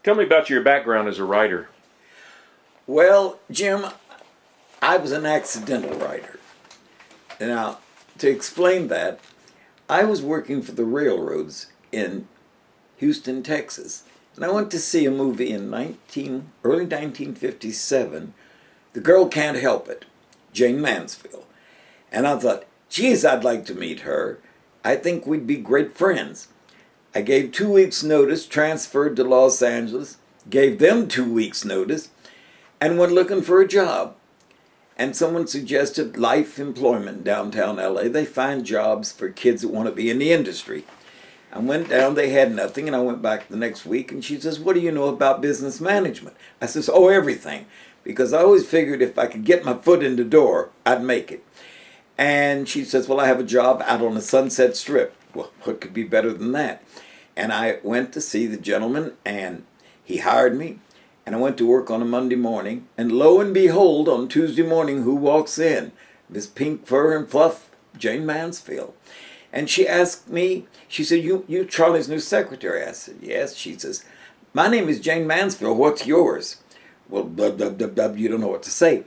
Tell me about your background as a writer. Well, Jim, I was an accidental writer. Now, to explain that, I was working for the railroads in Houston, Texas. And I went to see a movie in early 1957, The Girl Can't Help It, Jayne Mansfield. And I thought, geez, I'd like to meet her. I think we'd be great friends. I gave 2 weeks' notice, transferred to Los Angeles, gave them 2 weeks' notice, and went looking for a job. And someone suggested Life Employment downtown LA. They find jobs for kids that want to be in the industry. I went down, they had nothing, and I went back the next week, and she says, what do you know about business management? I says, oh, everything, because I always figured if I could get my foot in the door, I'd make it. And she says, well, I have a job out on the Sunset Strip. Well, what could be better than that? And I went to see the gentleman, and he hired me, and I went to work on a Monday morning, and lo and behold, on Tuesday morning, who walks in? Miss Pink Fur and Fluff, Jayne Mansfield. And she asked me, she said, you Charlie's new secretary? I said, yes. She says, my name is Jayne Mansfield, what's yours? Well, blah, blah, blah, blah, you don't know what to say.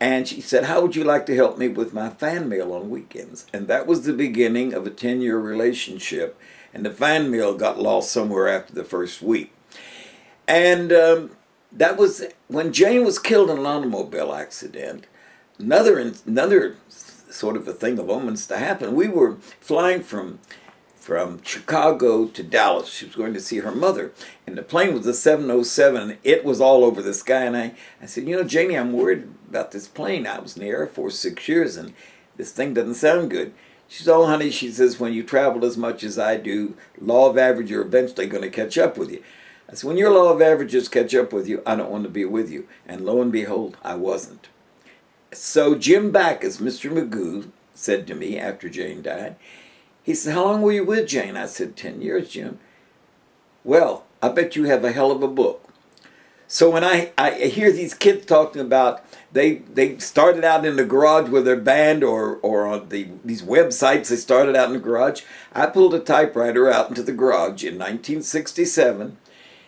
And she said, how would you like to help me with my fan mail on weekends? And that was the beginning of a 10-year relationship. And the fan mail got lost somewhere after the first week. And that was when Jayne was killed in an automobile accident. Another sort of a thing of omens to happen. We were flying from Chicago to Dallas. She was going to see her mother. And the plane was a 707. And it was all over the sky. And I said, Janie, I'm worried about this plane. I was in the Air Force 6 years, and this thing doesn't sound good. She said, oh, honey, she says, when you travel as much as I do, law of averages are eventually going to catch up with you. I said, when your law of averages catch up with you, I don't want to be with you. And lo and behold, I wasn't. So Jim Backus, Mr. Magoo, said to me after Jayne died, he said, how long were you with Jayne? I said, 10 years, Jim. Well, I bet you have a hell of a book. So when I hear these kids talking about they started out in the garage with their band or on these websites, they started out in the garage. I pulled a typewriter out into the garage in 1967,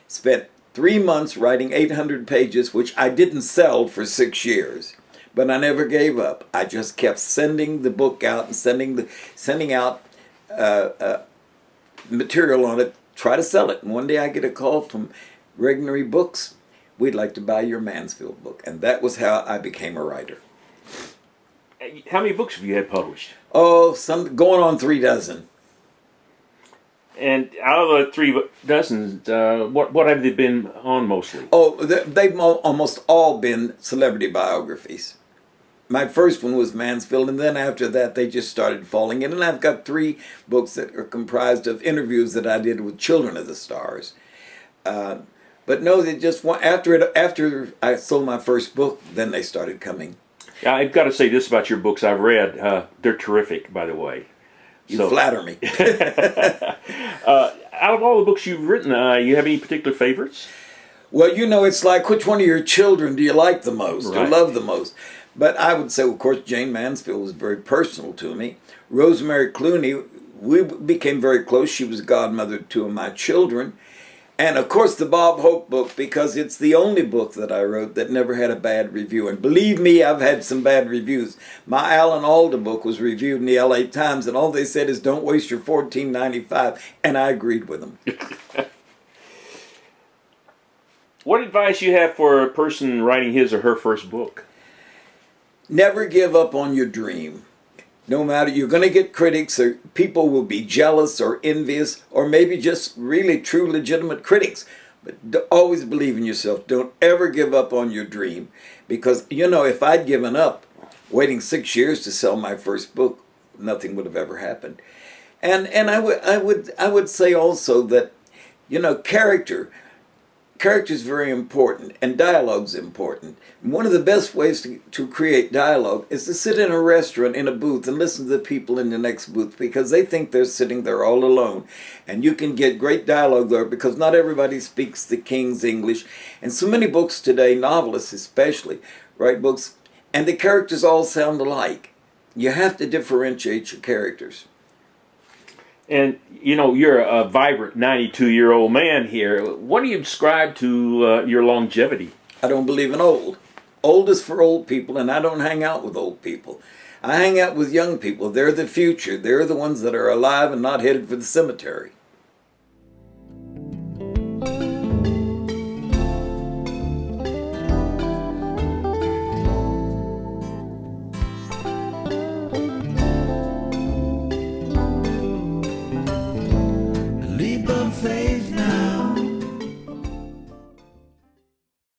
spent 3 months writing 800 pages, which I didn't sell for 6 years. But I never gave up. I just kept sending the book out and sending out material on it, try to sell it. And one day I get a call from Regnery Books. We'd like to buy your Mansfield book. And that was how I became a writer. How many books have you had published? Oh, going on 3 dozen. And out of the 3 dozens, what have they been on mostly? Oh, they've almost all been celebrity biographies. My first one was Mansfield, and then after that they just started falling in. And I've got 3 books that are comprised of interviews that I did with children of the stars. But no, they just after I sold my first book, then they started coming. Yeah, I've got to say this about your books I've read. They're terrific, by the way. You flatter me. Out of all the books you've written, you have any particular favorites? Well, it's like, which one of your children do you like the most or love the most? But I would say, of course, Jayne Mansfield was very personal to me. Rosemary Clooney, we became very close. She was godmother to 2 of my children. And, of course, the Bob Hope book, because it's the only book that I wrote that never had a bad review. And believe me, I've had some bad reviews. My Alan Alda book was reviewed in the LA Times, and all they said is, don't waste your $14.95. And I agreed with them. What advice you have for a person writing his or her first book? Never give up on your dream. No matter, you're going to get critics, or people will be jealous or envious, or maybe just really true, legitimate critics. But always believe in yourself. Don't ever give up on your dream. Because, if I'd given up waiting 6 years to sell my first book, nothing would have ever happened. And I would say also that, character is very important, and dialogue's important. And one of the best ways to create dialogue is to sit in a restaurant in a booth and listen to the people in the next booth, because they think they're sitting there all alone. And you can get great dialogue there because not everybody speaks the King's English. And so many books today, novelists especially, write books, and the characters all sound alike. You have to differentiate your characters. And you know, you're a vibrant 92-year-old man here. What do you ascribe to your longevity? I don't believe in old. Old is for old people, and I don't hang out with old people. I hang out with young people. They're the future. They're the ones that are alive and not headed for the cemetery.